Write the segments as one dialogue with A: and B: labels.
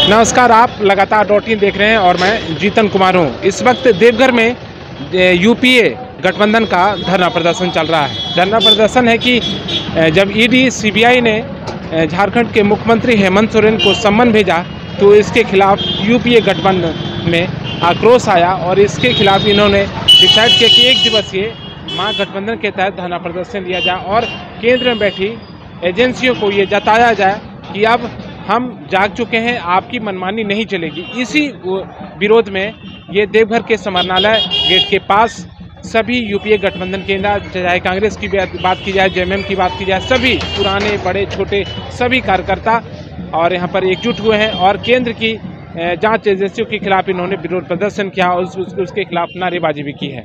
A: नमस्कार, आप लगातार डॉट.इन देख रहे हैं और मैं जीतन कुमार हूं। इस वक्त देवघर में यूपीए गठबंधन का धरना प्रदर्शन चल रहा है। धरना प्रदर्शन है कि जब ईडी सीबीआई ने झारखंड के मुख्यमंत्री हेमंत सोरेन को सम्मन भेजा तो इसके खिलाफ यूपीए गठबंधन में आक्रोश आया और इसके खिलाफ इन्होंने डिसाइड किया कि 1 दिवसीय महागठबंधन के तहत धरना प्रदर्शन लिया जाए और केंद्र में बैठी एजेंसियों को ये जताया जाए कि अब हम जाग चुके हैं, आपकी मनमानी नहीं चलेगी। इसी विरोध में ये देवघर के समरनालय गेट के पास सभी यूपीए गठबंधन के, चाहे कांग्रेस की बात की जाए, जेएमएम की बात की जाए, सभी पुराने बड़े छोटे सभी कार्यकर्ता और यहाँ पर एकजुट हुए हैं और केंद्र की जांच एजेंसियों के खिलाफ इन्होंने विरोध प्रदर्शन किया और उसके खिलाफ नारेबाजी भी की है।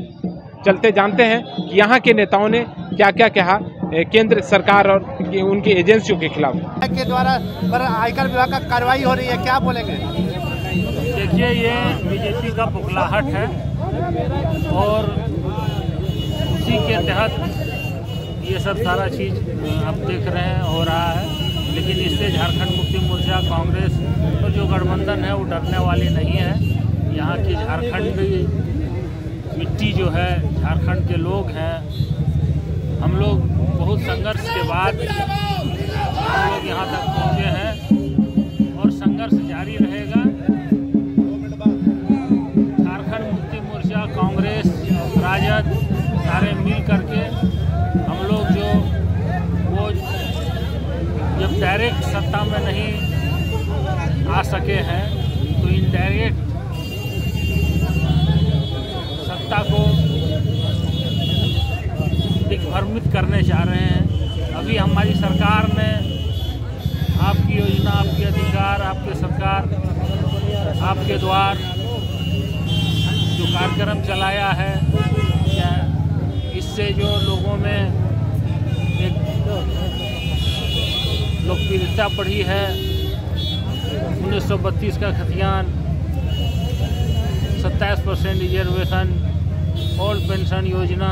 A: चलते जानते हैं कि यहाँ के नेताओं ने क्या क्या कहा केंद्र सरकार और उनकी एजेंसियों के खिलाफ।
B: के द्वारा पर आयकर विभाग का कार्रवाई हो रही है, क्या बोलेंगे?
C: देखिए, ये बीजेपी का पुखलाहट है और उसी के तहत ये सब सारा चीज़ आप देख रहे हैं हो रहा है। लेकिन इससे झारखंड मुक्ति मोर्चा, कांग्रेस तो जो गठबंधन है वो डरने वाली नहीं है। यहाँ की झारखंड मिट्टी जो है, झारखंड के लोग हैं, हम लोग बहुत संघर्ष के बाद हम लोग यहाँ तक पहुँचे हैं और संघर्ष जारी रहेगा। झारखंड मुक्ति मोर्चा, कांग्रेस, राजद सारे मिल करके हम लोग जो वो जब डायरेक्ट सत्ता में नहीं आ सके हैं तो इनडायरेक्ट सत्ता को दिग्भ्रमित करने जा रहे हैं। अभी हमारी सरकार ने आपकी योजना, आपके अधिकार, आपके सरकार, आपके द्वार जो कार्यक्रम चलाया है, इससे जो लोगों में एक लोकप्रियता बढ़ी है। 1932 का खतियान, 27% रिजर्वेशन, ओल्ड पेंशन योजना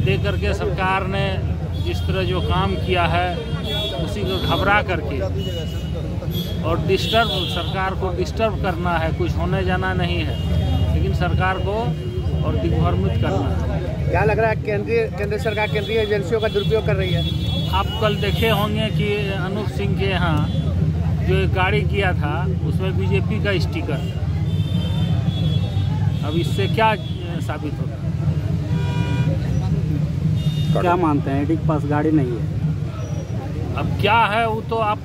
C: दे करके सरकार ने जिस तरह जो काम किया है उसी को घबरा करके और सरकार को डिस्टर्ब करना है। कुछ होने जाना नहीं है, लेकिन सरकार को और दिग्भ्रमित करना है।
B: क्या लग रहा है केंद्र सरकार केंद्रीय एजेंसियों का दुरुपयोग कर रही है?
C: आप कल देखे होंगे कि अनूप सिंह के यहाँ जो एक गाड़ी किया था उसमें बीजेपी का स्टिकर। अब इससे क्या साबित होता है?
D: क्या मानते हैं? ईडी के पास गाड़ी नहीं है।
C: अब क्या है वो तो आप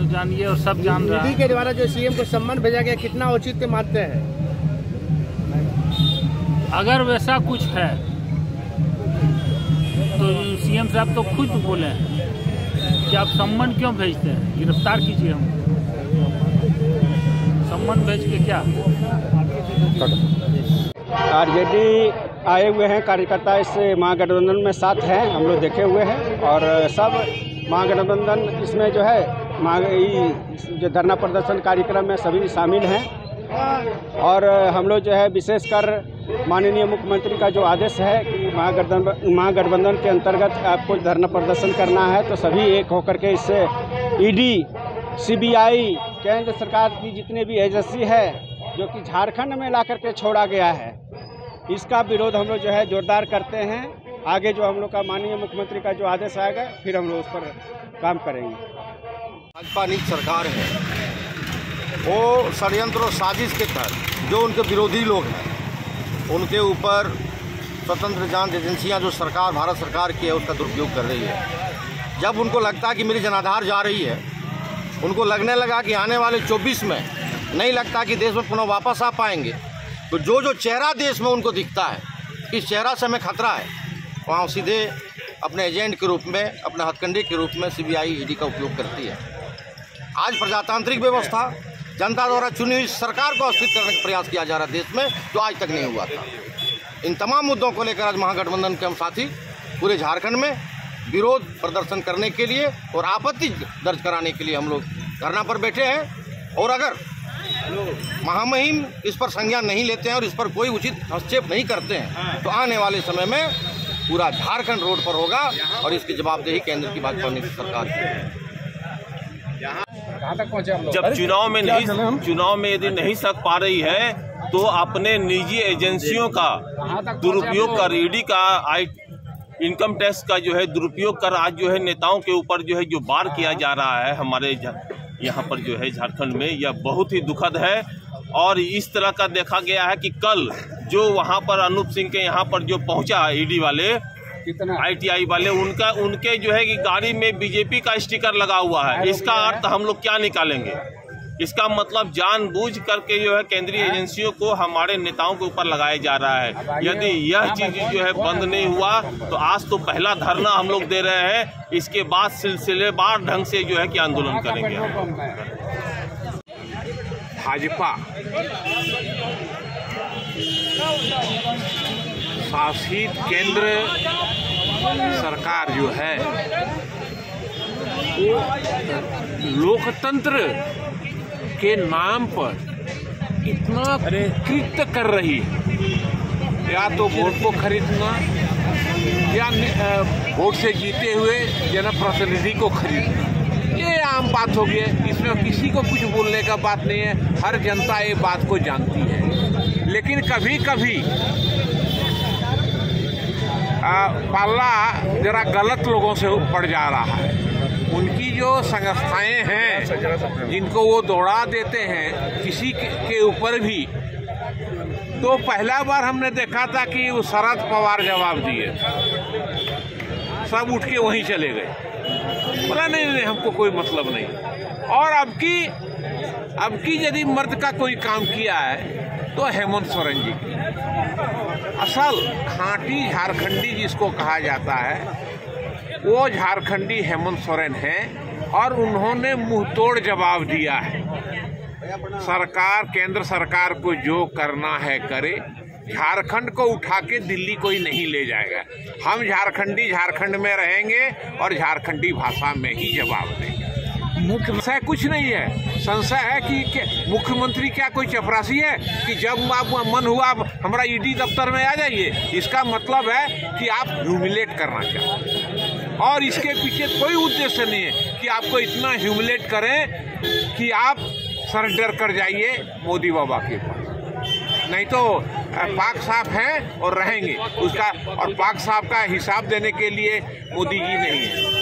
C: जानिए और सब जान रहे हैं।
B: ईडी के द्वारा जो सीएम को सम्मान भेजा गया, कितना औचित्य मानते हैं?
C: अगर वैसा कुछ है तो सीएम साहब तो खुद बोले हैं कि आप सम्मान क्यों भेजते हैं, गिरफ्तार कीजिए हम। सम्मान भेज के क्या?
D: आरजेडी आए हुए हैं कार्यकर्ता, इस महागठबंधन में साथ हैं, हम लोग देखे हुए हैं और सब महागठबंधन इसमें जो है जो धरना प्रदर्शन कार्यक्रम में सभी शामिल हैं। और हम लोग जो है विशेषकर माननीय मुख्यमंत्री का जो आदेश है कि महागठबंधन के अंतर्गत आपको धरना प्रदर्शन करना है तो सभी एक होकर के इससे ईडी, सीबीआई, केंद्र सरकार की जितने भी एजेंसी है जो कि झारखंड में ला करके छोड़ा गया है, इसका विरोध हम लोग जो है जोरदार करते हैं। आगे जो हम लोग का माननीय मुख्यमंत्री का जो आदेश आएगा फिर हम लोग उस पर काम करेंगे।
E: भाजपा नीति सरकार है, वो षड्यंत्र और साजिश के तहत जो उनके विरोधी लोग हैं उनके ऊपर स्वतंत्र जांच एजेंसियां जो सरकार, भारत सरकार की है, उसका दुरुपयोग कर रही है। जब उनको लगता है कि मेरी जनाधार जा रही है, उनको लगने लगा कि आने वाले 24 में नहीं लगता कि देश में पुनः वापस आ पाएंगे, तो जो चेहरा देश में उनको दिखता है, इस चेहरा से हमें खतरा है, वहाँ सीधे अपने एजेंट के रूप में, अपने हथकंडे के रूप में सीबीआई, ईडी का उपयोग करती है। आज प्रजातांत्रिक व्यवस्था, जनता द्वारा चुनी हुई सरकार को अस्थिर करने का प्रयास किया जा रहा है देश में, जो आज तक नहीं हुआ था। इन तमाम मुद्दों को लेकर आज महागठबंधन के हम साथी पूरे झारखंड में विरोध प्रदर्शन करने के लिए और आपत्ति दर्ज कराने के लिए हम लोग धरना पर बैठे हैं। और अगर महामहिम इस पर संज्ञान नहीं लेते हैं और इस पर कोई उचित हस्तक्षेप नहीं करते हैं तो आने वाले समय में पूरा झारखंड रोड पर होगा और इसकी जवाबदेही केंद्र की भाजपा सरकार की।
A: कहाँ तक पहुँचे हम लोग?
F: जब चुनाव में यदि नहीं सक पा रही है तो अपने निजी एजेंसियों का दुरुपयोग कर, ईडी का, इनकम टैक्स का जो है दुरुपयोग कर आज जो है नेताओं के ऊपर जो है जो वार किया जा रहा है हमारे यहाँ पर जो है झारखंड में, यह बहुत ही दुखद है। और इस तरह का देखा गया है कि कल जो वहाँ पर अनूप सिंह के यहाँ पर जो पहुँचा ईडी वाले, ITI वाले, उनके जो है कि गाड़ी में बीजेपी का स्टिकर लगा हुआ है। इसका अर्थ हम लोग क्या निकालेंगे? इसका मतलब जानबूझ करके जो है केंद्रीय एजेंसियों को हमारे नेताओं के ऊपर लगाया जा रहा है। यदि यह चीज जो है बंद नहीं हुआ तो आज तो पहला धरना हम लोग दे रहे हैं, इसके बाद सिलसिलेवार ढंग से जो है कि आंदोलन करेंगे।
G: भाजपा शासित केंद्र सरकार जो है वो लोकतंत्र के नाम पर इतना कृत्य कर रही है, या तो वोट को खरीदना या वोट से जीते हुए जनप्रतिनिधि को खरीदना, ये आम बात हो गई है। इसमें किसी को कुछ बोलने का बात नहीं है, हर जनता ये बात को जानती है। लेकिन कभी कभी पाला जरा गलत लोगों से पड़ जा रहा है। उनकी जो संस्थाएं हैं जिनको वो दौड़ा देते हैं किसी के ऊपर भी, तो पहला बार हमने देखा था कि वो शरद पवार जवाब दिए, सब उठ के वहीं चले गए, बोला नहीं हमको कोई मतलब नहीं। और अब की यदि मर्द का कोई काम किया है तो हेमंत सोरेन जी की, असल खांटी झारखंडी जिसको कहा जाता है वो झारखंडी हेमंत सोरेन हैं और उन्होंने मुंहतोड़ जवाब दिया है। सरकार, केंद्र सरकार को जो करना है करे, झारखंड को उठा के दिल्ली कोई नहीं ले जाएगा। हम झारखंडी झारखंड में रहेंगे और झारखंडी भाषा में ही जवाब देंगे। संशय कुछ नहीं है, संशय है कि मुख्यमंत्री क्या कोई चपरासी है कि जब आप मन हुआ आप हमारा ईडी दफ्तर में आ जाइए। इसका मतलब है कि आप ह्यूमिलेट करना चाहते हैं और इसके पीछे कोई उद्देश्य नहीं है कि आपको इतना ह्यूमिलेट करें कि आप सरेंडर कर जाइए मोदी बाबा के पास। नहीं तो पाक साफ हैं और रहेंगे उसका, और पाक साफ का हिसाब देने के लिए मोदी जी नहीं है।